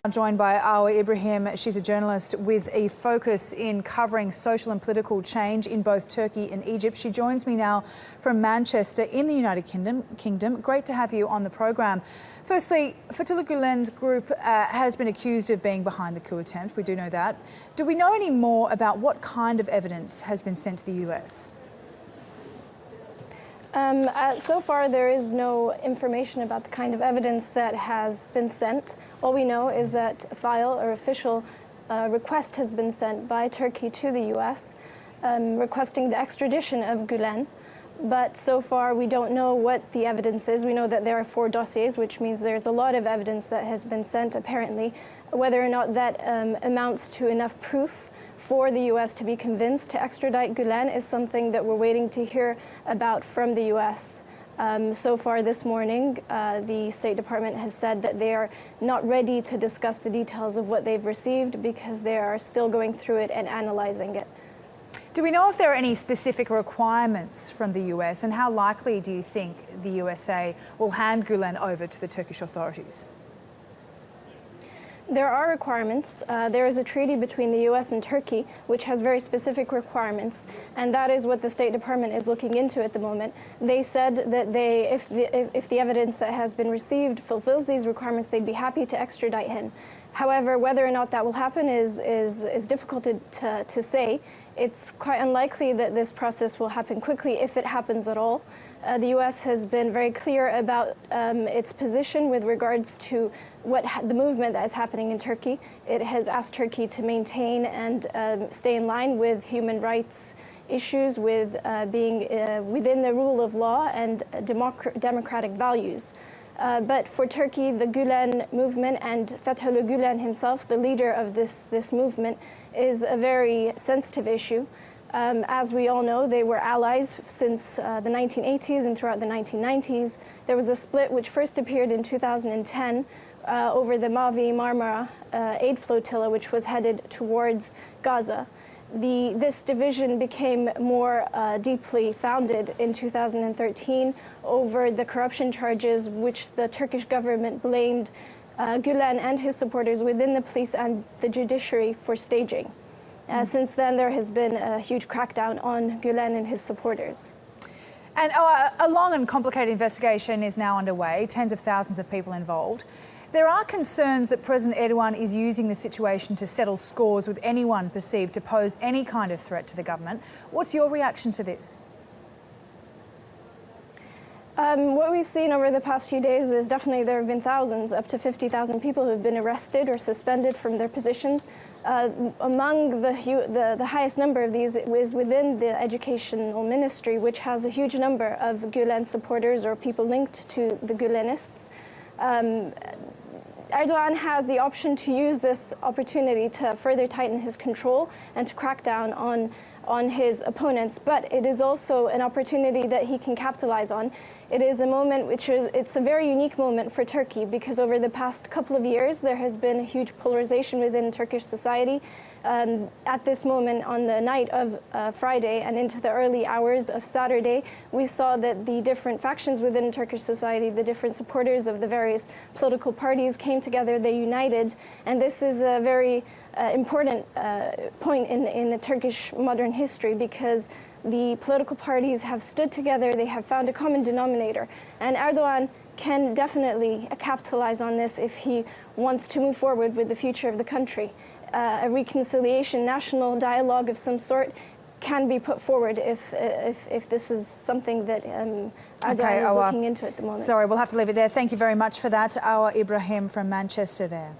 Joined by Arowa Ibrahim. She's a journalist with a focus in covering social and political change in both Turkey and Egypt. She joins me now from Manchester in the United Kingdom. Great to have you on the program. Firstly, Fethullah Gülen's group has been accused of being behind the coup attempt. We do know that. Do we know any more about what kind of evidence has been sent to the US? So far, there is no information about the kind of evidence that has been sent. All we know is that a file or official request has been sent by Turkey to the US requesting the extradition of Gülen. But so far, we don't know what the evidence is. We know that there are 4 dossiers, which means there's a lot of evidence that has been sent, apparently. Whether or not that amounts to enough proof for the US to be convinced to extradite Gülen is something that we're waiting to hear about from the US. So far this morning, the State Department has said that they are not ready to discuss the details of what they've received because they are still going through it and analyzing it. Do we know if there are any specific requirements from the US, and how likely do you think the USA will hand Gülen over to the Turkish authorities? There are requirements. There is a treaty between the US and Turkey which has very specific requirements, and that is what the State Department is looking into at the moment. They said that if the evidence that has been received fulfills these requirements, they'd be happy to extradite him. However, whether or not that will happen is difficult to say. It's quite unlikely that this process will happen quickly, if it happens at all. The US has been very clear about its position with regards to the movement that is happening in Turkey. It has asked Turkey to maintain and stay in line with human rights issues, with being within the rule of law and democratic values. But for Turkey, the Gülen movement and Fethullah Gülen himself, the leader of this movement, is a very sensitive issue. As we all know, they were allies since the 1980s and throughout the 1990s. There was a split which first appeared in 2010 over the Mavi Marmara aid flotilla, which was headed towards Gaza. This division became more deeply founded in 2013 over the corruption charges which the Turkish government blamed Gülen and his supporters within the police and the judiciary for staging. Since then, there has been a huge crackdown on Gülen and his supporters. And a long and complicated investigation is now underway, tens of thousands of people involved. There are concerns that President Erdogan is using the situation to settle scores with anyone perceived to pose any kind of threat to the government. What's your reaction to this? What we've seen over the past few days is definitely there have been thousands, up to 50,000 people who have been arrested or suspended from their positions. Among the highest number of these is within the educational ministry, which has a huge number of Gülen supporters or people linked to the Gülenists. Erdogan has the option to use this opportunity to further tighten his control and to crack down on his opponents, but it is also an opportunity that he can capitalize on. It is a moment it's a very unique moment for Turkey because over the past couple of years there has been a huge polarization within Turkish society. At this moment, on the night of Friday and into the early hours of Saturday, we saw that the different factions within Turkish society, the different supporters of the various political parties came together, they united, and this is a very important point in Turkish modern history because the political parties have stood together, they have found a common denominator, and Erdogan can definitely capitalize on this if he wants to move forward with the future of the country. A reconciliation, national dialogue of some sort can be put forward if this is something that Erdogan is looking into at the moment. Sorry, we'll have to leave it there. Thank you very much for that. Arowa Ibrahim from Manchester there.